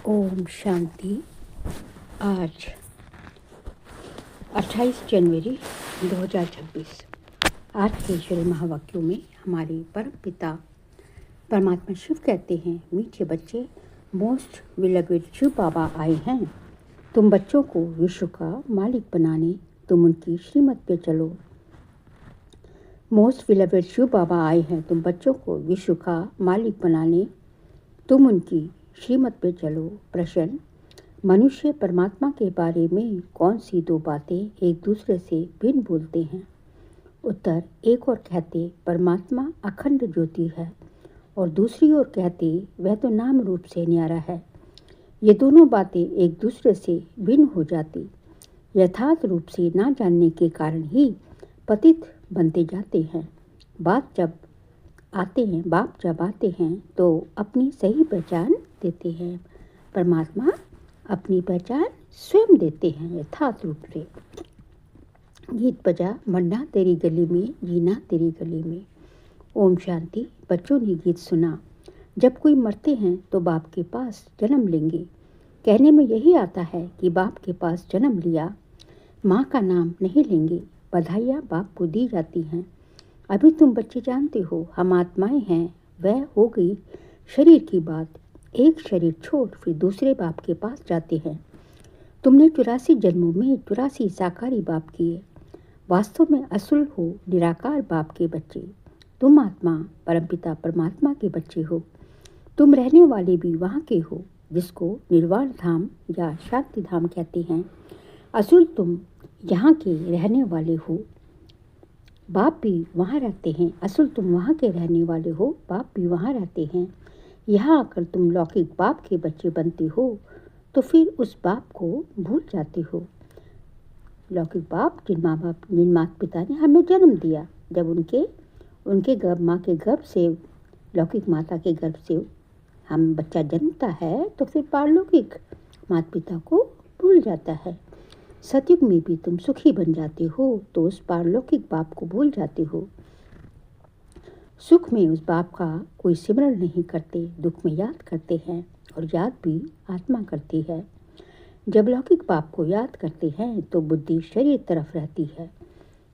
ओम शांति। आज 28 जनवरी 2026। आज के ईश्वरीय महावाक्यों में हमारे परम पिता परमात्मा शिव कहते हैं, मीठे बच्चे, मोस्ट बिलवेड शिव बाबा आए हैं तुम बच्चों को विश्व का मालिक बनाने, तुम उनकी श्रीमत पे चलो। मोस्ट बिलवेड शिव बाबा आए हैं तुम बच्चों को विश्व का मालिक बनाने, तुम उनकी श्रीमत पे चलो। प्रश्न: मनुष्य परमात्मा के बारे में कौन सी दो बातें एक दूसरे से भिन्न बोलते हैं? उत्तर: एक और कहते परमात्मा अखंड ज्योति है और दूसरी ओर कहते वह तो नाम रूप से न्यारा है। ये दोनों बातें एक दूसरे से भिन्न हो जाती यथार्थ रूप से ना जानने के कारण ही पतित बनते जाते हैं। बाप जब आते हैं तो अपनी सही पहचान देते हैं। परमात्मा अपनी पहचान स्वयं देते हैं यथार्थ रूप से। गीत बजा, मरना तेरी गली में, जीना तेरी गली में। ओम शांति। बच्चों ने गीत सुना, जब कोई मरते हैं तो बाप के पास जन्म लेंगे। कहने में यही आता है कि बाप के पास जन्म लिया, माँ का नाम नहीं लेंगे। बधाइयाँ बाप को दी जाती हैं। अभी तुम बच्चे जानते हो हम आत्माएं हैं, वह हो गई शरीर की बात। एक शरीर छोड़ फिर दूसरे बाप के पास जाते हैं। तुमने 84 जन्मों में 84 साकारी बाप किए। वास्तव में असुल हो निराकार बाप के बच्चे। तुम आत्मा परमपिता परमात्मा के बच्चे हो। तुम रहने वाले भी वहाँ के हो जिसको निर्वाण धाम या शांति धाम कहते हैं। असुल तुम यहाँ के रहने वाले हो, बाप भी वहाँ रहते हैं। असुल तुम वहाँ के रहने वाले हो, बाप भी वहाँ रहते हैं। यहाँ आकर तुम लौकिक बाप के बच्चे बनते हो तो फिर उस बाप को भूल जाते हो। लौकिक बाप जिन माता पिता ने हमें जन्म दिया, जब उनके माँ के गर्भ से, लौकिक माता के गर्भ से हम बच्चा जन्मता है तो फिर पारलौकिक माता पिता को भूल जाता है। सतयुग में भी तुम सुखी बन जाते हो तो उस पारलौकिक बाप को भूल जाते हो। सुख में उस बाप का कोई सिमरण नहीं करते, दुख में याद करते हैं और याद भी आत्मा करती है। जब लौकिक बाप को याद करते हैं तो बुद्धि शरीर तरफ रहती है।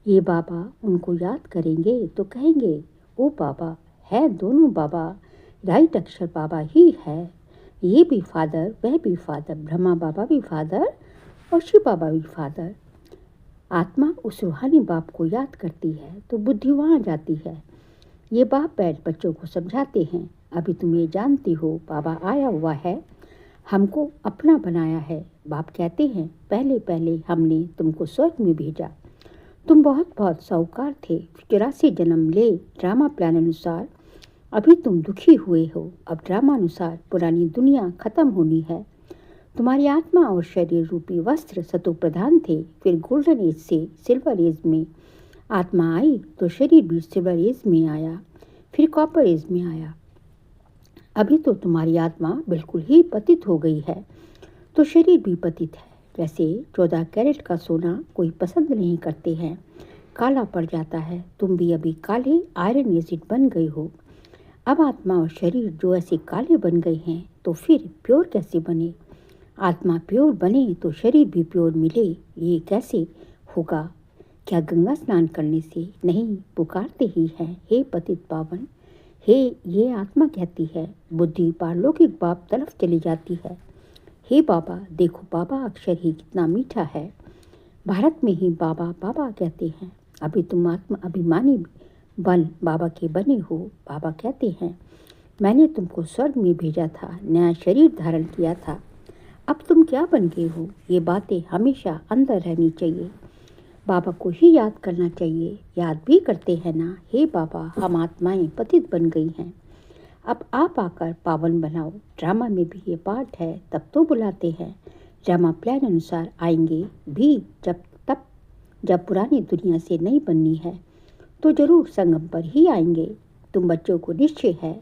ये बाबा उनको याद करेंगे तो कहेंगे ओ बाबा है, दोनों बाबा राइट अक्षर बाबा ही है। ये भी फादर, वह भी फादर, ब्रह्मा बाबा भी फादर और शिव बाबा भी फादर। आत्मा उस रूहानी बाप को याद करती है तो बुद्धि वहाँ जाती है। ये बाप बैठ बच्चों को समझाते हैं, अभी तुम ये जानती हो बाबा आया हुआ है, हमको अपना बनाया है। बाप कहते हैं पहले पहले हमने तुमको स्वर्ग में भेजा, तुम बहुत बहुत साहूकार थे, 84 जन्म ले ड्रामा प्लान अनुसार। अभी तुम दुखी हुए हो, अब ड्रामा अनुसार पुरानी दुनिया खत्म होनी है। तुम्हारी आत्मा और शरीर रूपी वस्त्र सतो प्रधान थे, फिर गोल्डन एज से सिल्वर एज में आत्मा आई तो शरीर भी सिल्वर एज में आया, फिर कॉपर एज में आया। अभी तो तुम्हारी आत्मा बिल्कुल ही पतित हो गई है तो शरीर भी पतित है। जैसे 14 कैरेट का सोना कोई पसंद नहीं करते हैं, काला पड़ जाता है। तुम भी अभी काले आयरन एसिड बन गए हो। अब आत्मा और शरीर जो ऐसे काले बन गए हैं तो फिर प्योर कैसे बने? आत्मा प्योर बने तो शरीर भी प्योर मिले, ये कैसे होगा? क्या गंगा स्नान करने से नहीं? पुकारते ही हैं हे पतित पावन, हे ये आत्मा कहती है। बुद्धि पारलौकिक बाप तरफ चली जाती है। हे बाबा देखो, बाबा अक्षर ही कितना मीठा है। भारत में ही बाबा बाबा कहते हैं। अभी तुम आत्मा अभिमानी बन बाबा के बने हो। बाबा कहते हैं मैंने तुमको स्वर्ग में भेजा था, नया शरीर धारण किया था, अब तुम क्या बन गए हो? ये बातें हमेशा अंदर रहनी चाहिए। बाबा को ही याद करना चाहिए। याद भी करते हैं ना, हे बाबा हम आत्माएं पतित बन गई हैं, अब आप आकर पावन बनाओ। ड्रामा में भी ये पार्ट है, तब तो बुलाते हैं। ड्रामा प्लान अनुसार आएंगे भी जब पुरानी दुनिया से नहीं बननी है तो जरूर संगम पर ही आएंगे। तुम बच्चों को निश्चय है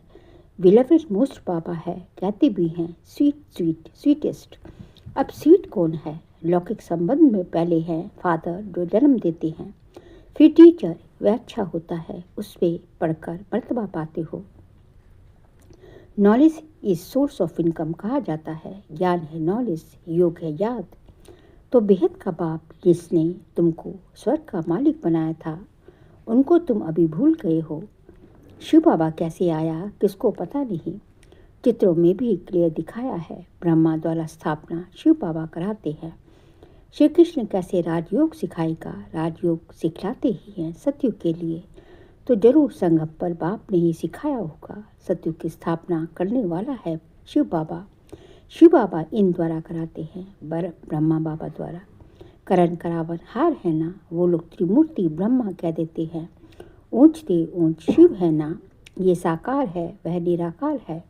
बिलवेड मोस्ट बाबा है, कहते भी हैं स्वीटेस्ट। अब स्वीट कौन है? लौकिक संबंध में पहले है फादर जो जन्म देते हैं, फिर टीचर, वह अच्छा होता है, उस पे पढ़कर मर्तबा पाते हो। Knowledge is source of income कहा जाता है। ज्ञान है नॉलेज, योग है याद। तो बेहद का बाप जिसने तुमको स्वर्ग का मालिक बनाया था, उनको तुम अभी भूल गए हो। शिव बाबा कैसे आया किसको पता नहीं। चित्रों में भी क्लियर दिखाया है। ब्रह्मा द्वारा स्थापना शिव बाबा कराते हैं। श्री कृष्ण कैसे राजयोग सिखाएगा, राजयोग सिखलाते ही हैं सतयुग के लिए। तो जरूर संगम पर बाप ने ही सिखाया होगा। सतयुग की स्थापना करने वाला है शिव बाबा। शिव बाबा इन द्वारा कराते हैं, ब्रह्मा बाबा द्वारा। करण करावन हार है ना, वो लोग त्रिमूर्ति ब्रह्मा कह देते हैं। ऊंच ते ऊंच शिव है ना, ये साकार है वह निराकार है।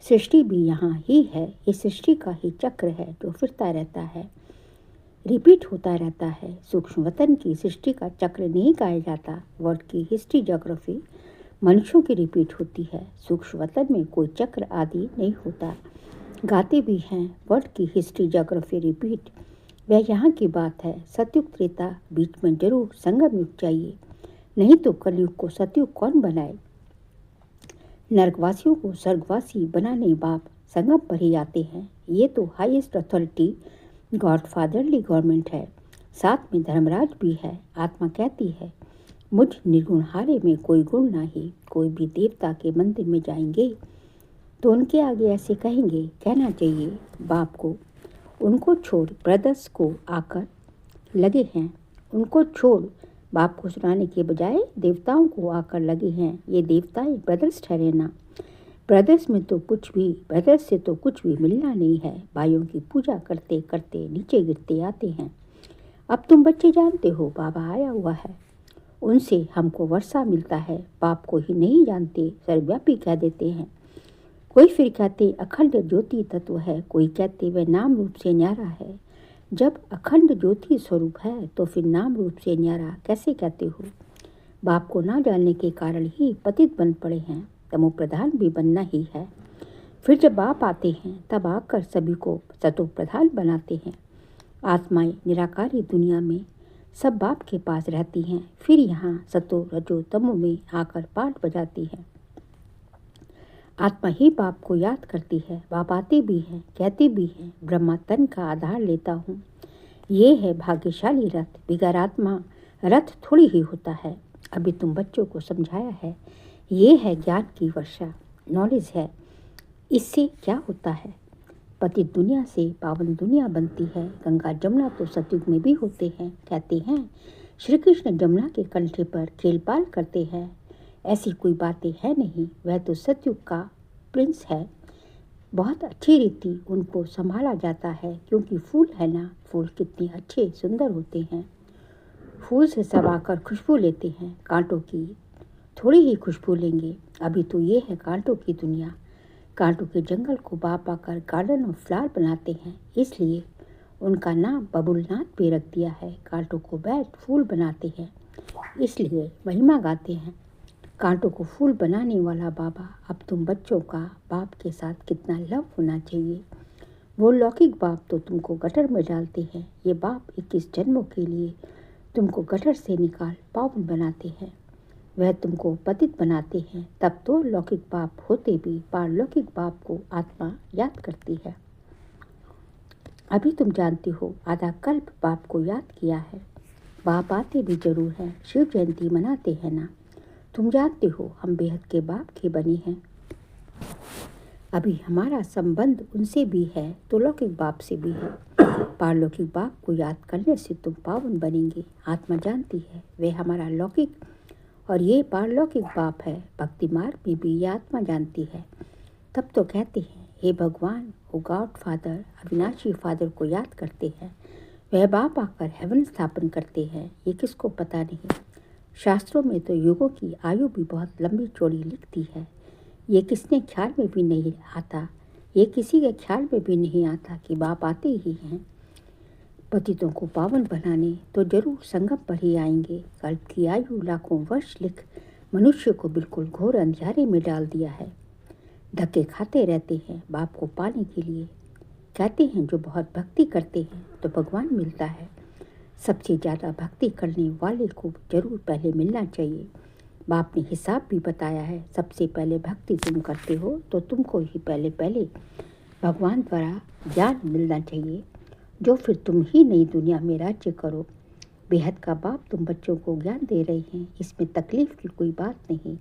सृष्टि भी यहाँ ही है, ये सृष्टि का ही चक्र है जो फिरता रहता है, रिपीट होता रहता है। सूक्ष्म वतन की सृष्टि का चक्र नहीं गाया जाता। वर्ड की हिस्ट्री ज्योग्राफी मनुष्यों की रिपीट होती है। सूक्ष्म वतन में कोई चक्र आदि नहीं होता। गाते भी हैं वर्ड की हिस्ट्री ज्योग्राफी रिपीट, वह यहाँ की बात है। सतयुग त्रेता बीच में जरूर संगम युग चाहिए, नहीं तो कलयुग को सतयुग कौन बनाए। नरकवासियों को स्वर्गवासी बनाने बाप संगम पर ही आते हैं। ये तो highest authority God fatherly government है। साथ में धर्मराज भी है। आत्मा कहती है मुझ निर्गुण हारे में कोई गुण नहीं। कोई भी देवता के मंदिर में जाएंगे तो उनके आगे ऐसे कहेंगे, कहना चाहिए बाप को, उनको छोड़ ब्रदर्स को आकर लगे हैं। उनको छोड़ बाप को सुनाने के बजाय देवताओं को आकर लगे हैं। ये देवताएं ब्रदर्स ठहरे ना। ब्रदर्स से तो कुछ भी मिलना नहीं है। भाइयों की पूजा करते करते नीचे गिरते आते हैं। अब तुम बच्चे जानते हो बाबा आया हुआ है, उनसे हमको वर्षा मिलता है। बाप को ही नहीं जानते, सर्वव्यापी कह देते हैं। कोई फिर कहते अखंड ज्योति तत्व है, कोई कहते वह नाम रूप से न्यारा है। जब अखंड ज्योति स्वरूप है तो फिर नाम रूप से न्यारा कैसे कहते हो। बाप को ना जानने के कारण ही पतित बन पड़े हैं। तमो प्रधान भी बनना ही है। फिर जब बाप आते हैं तब आकर सभी को सतो प्रधान बनाते हैं। आत्माएं निराकारी दुनिया में सब बाप के पास रहती हैं, फिर यहाँ सतो रजो तमो में आकर पाठ बजाती है। आत्मा ही बाप को याद करती है। बाप आते भी हैं, कहते भी हैं, ब्रह्मा तन का आधार लेता हूँ। ये है भाग्यशाली रथ, बिगर आत्मा रथ थोड़ी ही होता है। अभी तुम बच्चों को समझाया है। ये है ज्ञान की वर्षा, नॉलेज है। इससे क्या होता है, पतित दुनिया से पावन दुनिया बनती है। गंगा जमुना तो सतयुग में भी होते हैं। कहते हैं श्री कृष्ण जमुना के कंठे पर खेलपाल करते हैं। ऐसी कोई बातें है नहीं, वह तो सतयुग का प्रिंस है। बहुत अच्छी रीति उनको संभाला जाता है, क्योंकि फूल है ना, फूल कितने अच्छे सुंदर होते हैं। फूल से सब आकर खुशबू लेते हैं, कांटों की थोड़ी ही खुशबू लेंगे। अभी तो ये है कांटों की दुनिया। कांटों के जंगल को बाप आकर गार्डन ऑफ फ्लावर बनाते हैं, इसलिए उनका नाम बबुलनाथ भी रख दिया है। कांटों को बैठ फूल बनाते हैं, इसलिए महिमा गाते हैं। कांटों को फूल बनाने वाला बाबा, अब तुम बच्चों का बाप के साथ कितना लव होना चाहिए। वो लौकिक बाप तो तुमको गटर में डालते हैं। ये बाप 21 जन्मों के लिए तुमको गटर से निकाल पावन बनाते हैं। वह तुमको पतित बनाते हैं। तब तो लौकिक बाप होते भी पारलौकिक बाप को आत्मा याद करती है। अभी तुम जानते हो आधा कल्प बाप को याद किया है। बाप आते भी जरूर हैं, शिव जयंती मनाते हैं ना। तुम जानते हो हम बेहद के बाप के बने हैं। अभी हमारा संबंध उनसे भी है तो लौकिक बाप से भी है। पारलौकिक बाप को याद करने से तुम पावन बनेंगे। आत्मा जानती है वे हमारा लौकिक और ये पारलौकिक बाप है। भक्ति मार्ग में भी ये आत्मा जानती है। तब तो कहते हैं हे भगवान, ओ गॉड फादर, अविनाशी फादर को याद करते हैं। वह बाप आकर हेवन स्थापन करते हैं। ये किसको पता नहीं। शास्त्रों में तो युगों की आयु भी बहुत लंबी चौड़ी लिखती है। ये किसने ख्याल में भी नहीं आता, ये किसी के ख्याल में भी नहीं आता कि बाप आते ही हैं पतितों को पावन बनाने। तो जरूर संगम पर ही आएंगे। कल्प की आयु लाखों वर्ष लिख मनुष्य को बिल्कुल घोर अंधियारे में डाल दिया है। धक्के खाते रहते हैं बाप को पाने के लिए। कहते हैं जो बहुत भक्ति करते हैं तो भगवान मिलता है। सबसे ज़्यादा भक्ति करने वाले को जरूर पहले मिलना चाहिए। बाप ने हिसाब भी बताया है। सबसे पहले भक्ति तुम करते हो तो तुमको ही पहले पहले भगवान द्वारा ज्ञान मिलना चाहिए, जो फिर तुम ही नई दुनिया में राज्य करो। बेहद का बाप तुम बच्चों को ज्ञान दे रहे हैं, इसमें तकलीफ की कोई बात नहीं।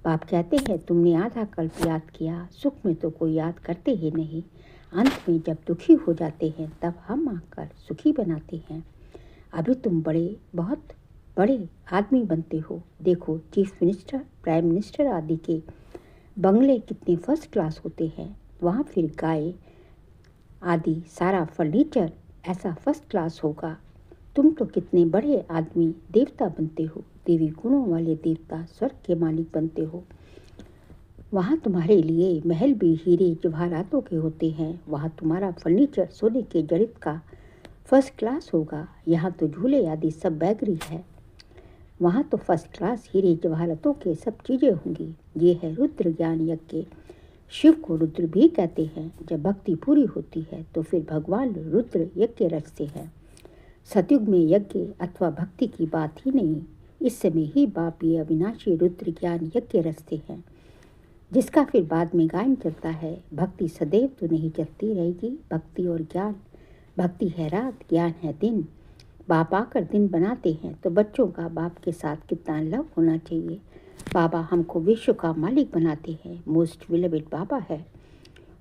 बाप कहते हैं तुमने आधा कल्प याद किया, सुख में तो कोई याद करते ही नहीं। अंत में जब दुखी हो जाते हैं तब हम आकर सुखी बनाते हैं। अभी तुम बहुत बड़े आदमी बनते हो। देखो चीफ मिनिस्टर, प्राइम मिनिस्टर आदि के बंगले कितने फर्स्ट क्लास होते हैं। वहाँ फिर गाय आदि सारा फर्नीचर ऐसा फर्स्ट क्लास होगा। तुम तो कितने बड़े आदमी देवता बनते हो, देवी गुणों वाले देवता, स्वर्ग के मालिक बनते हो। वहाँ तुम्हारे लिए महल भी हीरे जवाहरातों के होते हैं। वहाँ तुम्हारा फर्नीचर सोने के जड़ित का फर्स्ट क्लास होगा। यहाँ तो झूले आदि सब बैगरी है। वहाँ तो फर्स्ट क्लास हीरे जवाहरातों के सब चीज़ें होंगी। ये है रुद्र ज्ञान यज्ञ। शिव को रुद्र भी कहते हैं। जब भक्ति पूरी होती है तो फिर भगवान रुद्र यज्ञ रचते हैं। सतयुग में यज्ञ अथवा भक्ति की बात ही नहीं। इस समय ही बाप ये अविनाशी रुद्र ज्ञान यज्ञ रचते हैं, जिसका फिर बाद में गायन चलता है। भक्ति सदैव तो नहीं चलती रहेगी। भक्ति और ज्ञान, भक्ति है रात, ज्ञान है दिन। बाप आकर दिन बनाते हैं तो बच्चों का बाप के साथ कितना लव होना चाहिए। बाबा हमको विश्व का मालिक बनाते हैं। मोस्ट बिलवेड बाबा है।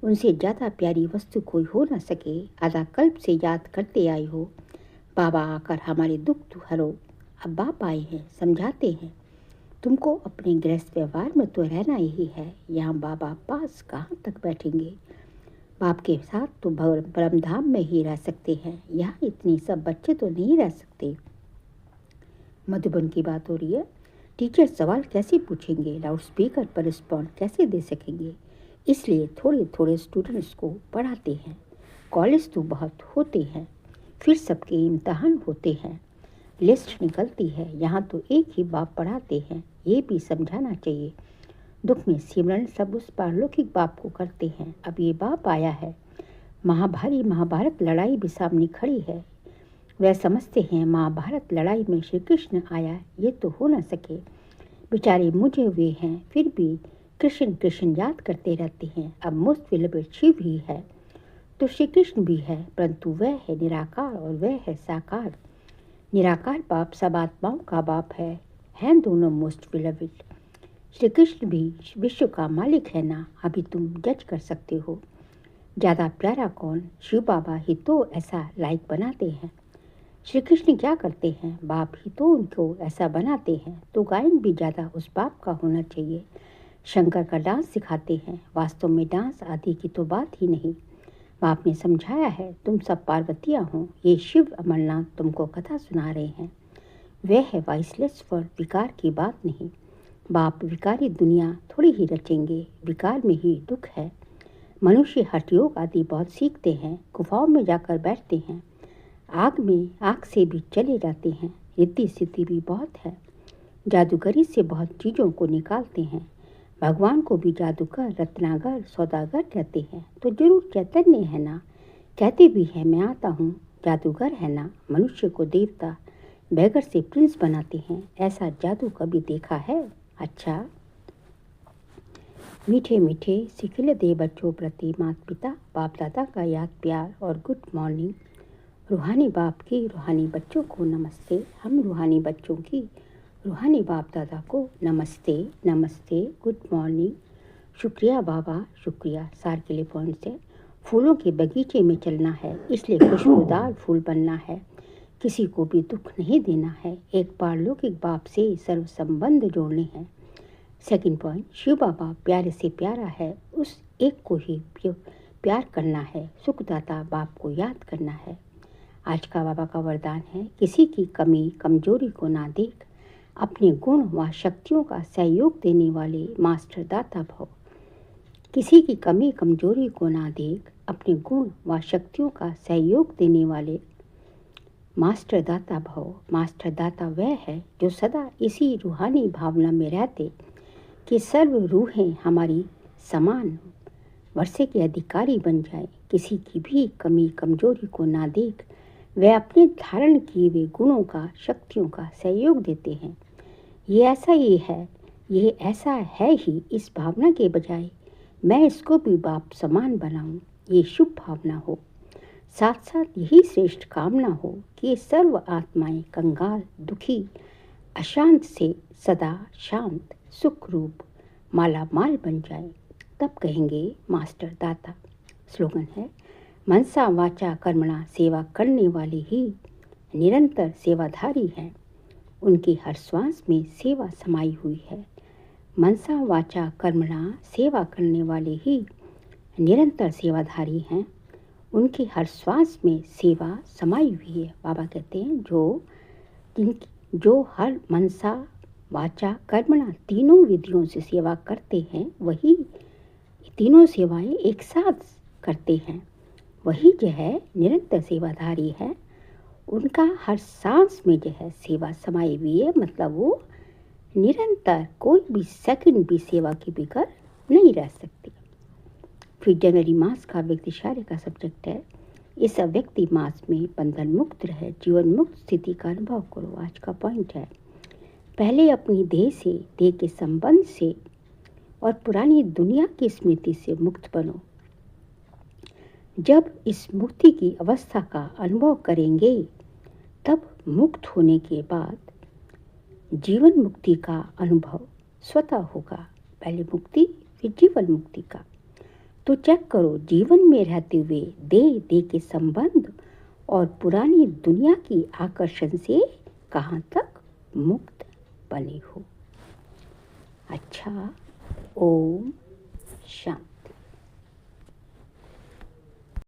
उनसे ज़्यादा प्यारी वस्तु कोई हो ना सके। आधा कल्प से याद करते आए हो। बाबा आकर हमारे दुख हरो। अब बाप आए हैं, समझाते हैं तुमको अपने गृहस्थ व्यवहार में तो रहना ही है। यहाँ बाबा पास कहाँ तक बैठेंगे। बाप के साथ तो परमधाम में ही रह सकते हैं। यहाँ इतनी सब बच्चे तो नहीं रह सकते। मधुबन की बात हो रही है। टीचर सवाल कैसे पूछेंगे, लाउड स्पीकर पर रिस्पॉन्ड कैसे दे सकेंगे। इसलिए थोड़े थोड़े स्टूडेंट्स को पढ़ाते हैं। कॉलेज तो बहुत होते हैं, फिर सबके इम्तहान होते हैं, लिस्ट निकलती है। यहाँ तो एक ही बाप पढ़ाते हैं। ये भी समझाना चाहिए। दुख में सिमरन सब उस पारलौकिक बाप को करते हैं। अब ये बाप आया है। महाभारत लड़ाई भी सामने खड़ी है। वह समझते हैं महाभारत लड़ाई में श्री कृष्ण आया, ये तो हो न सके। बेचारे मुझे हुए हैं, फिर भी कृष्ण कृष्ण याद करते रहते हैं। अब मोस्ट बिलवेड शिव ही है तो श्री कृष्ण भी है, परंतु वह है निराकार और वह है साकार। निराकार बाप सब आत्माओं का बाप है दोनों मोस्ट बिलवेड। श्री कृष्ण भी विश्व का मालिक है ना। अभी तुम जज कर सकते हो ज़्यादा प्यारा कौन। शिव बाबा ही तो ऐसा लाइक बनाते हैं। श्री कृष्ण क्या करते हैं, बाप ही तो उनको ऐसा बनाते हैं। तो गायन भी ज़्यादा उस बाप का होना चाहिए। शंकर का डांस सिखाते हैं। वास्तव में डांस आदि की तो बात ही नहीं। बाप ने समझाया है तुम सब पार्वतियाँ हो। ये शिव अमरनाथ तुमको कथा सुना रहे हैं। वह है वाइसलेस वर्ड, विकार की बात नहीं। बाप विकारी दुनिया थोड़ी ही रचेंगे। विकार में ही दुख है। मनुष्य हठयोग आदि बहुत सीखते हैं। गुफाओं में जाकर बैठते हैं। आग से भी चले जाते हैं। रिद्धि सिद्धि भी बहुत है। जादूगरी से बहुत चीज़ों को निकालते हैं। भगवान को भी जादूगर, रत्नागर, सौदागर कहते हैं। तो जरूर चैतन्य है ना। कहते भी हैं मैं आता हूँ। जादूगर है ना। मनुष्य को देवता, बैगर से प्रिंस बनाते हैं। ऐसा जादू कभी देखा है? अच्छा। मीठे मीठे सिखिल दे बच्चों प्रति माता पिता बाप दादा का याद प्यार और गुड मॉर्निंग। रूहानी बाप की रूहानी बच्चों को नमस्ते। हम रूहानी बच्चों की रूहानी बाप दादा को नमस्ते नमस्ते, गुड मॉर्निंग। शुक्रिया बाबा, शुक्रिया। सार के लिए पॉइंट्स है। फूलों के बगीचे में चलना है, इसलिए खुशबूदार फूल बनना है। किसी को भी दुख नहीं देना है। एक पारलौकिक बाप से सर्व संबंध जोड़ने हैं। सेकंड पॉइंट, शिव बाबा प्यारे से प्यारा है, उस एक को ही प्यार करना है। सुखदाता बाप को याद करना है। आज का बाबा का वरदान है, किसी की कमी कमजोरी को ना देख अपने गुण व शक्तियों का सहयोग देने वाले मास्टर दाता भव। किसी की कमी कमजोरी को ना देख अपने गुण व शक्तियों का सहयोग देने वाले मास्टर दाता भव। मास्टर दाता वह है जो सदा इसी रूहानी भावना में रहते कि सर्व रूहें हमारी समान वर्षे के अधिकारी बन जाए। किसी की भी कमी कमजोरी को ना देख वह अपने धारण किए हुए गुणों का, शक्तियों का सहयोग देते हैं। ये ऐसा ही है ये ऐसा है ही, इस भावना के बजाय मैं इसको भी बाप समान बनाऊं, ये शुभ भावना हो। साथ साथ यही श्रेष्ठ कामना हो कि ये सर्व आत्माएं कंगाल, दुखी, अशांत से सदा शांत, सुख रूप, माला माल बन जाए। तब कहेंगे मास्टर दाता। स्लोगन है, मनसा वाचा कर्मणा सेवा करने वाले ही निरंतर सेवाधारी हैं। उनकी हर श्वास में सेवा समाई हुई है। मनसा वाचा कर्मणा सेवा करने वाले ही निरंतर सेवाधारी हैं। उनकी हर श्वास में सेवा समाई हुई है। बाबा कहते हैं जो हर मनसा वाचा कर्मणा तीनों विधियों से सेवा करते हैं, वही तीनों सेवाएं एक साथ करते हैं, वही जो है निरंतर सेवाधारी है। उनका हर सांस में जो है सेवा समाई हुई है, मतलब वो निरंतर कोई भी सेकंड भी सेवा के बगैर नहीं रह सकते। फिर जनवरी मास का व्यक्तिशार्य का सब्जेक्ट है, इस व्यक्ति मास में बंधन मुक्त रहे, जीवन मुक्त स्थिति का अनुभव करो। आज का पॉइंट है, पहले अपनी देह से, देह के संबंध से और पुरानी दुनिया की स्मृति से मुक्त बनो। जब इस मुक्ति की अवस्था का अनुभव करेंगे, तब मुक्त होने के बाद जीवन मुक्ति का अनुभव स्वतः होगा। पहले मुक्ति फिर जीवन मुक्ति का। तो चेक करो, जीवन में रहते हुए देह के संबंध और पुरानी दुनिया की आकर्षण से कहाँ तक मुक्त बने हो। अच्छा, ओम शांति।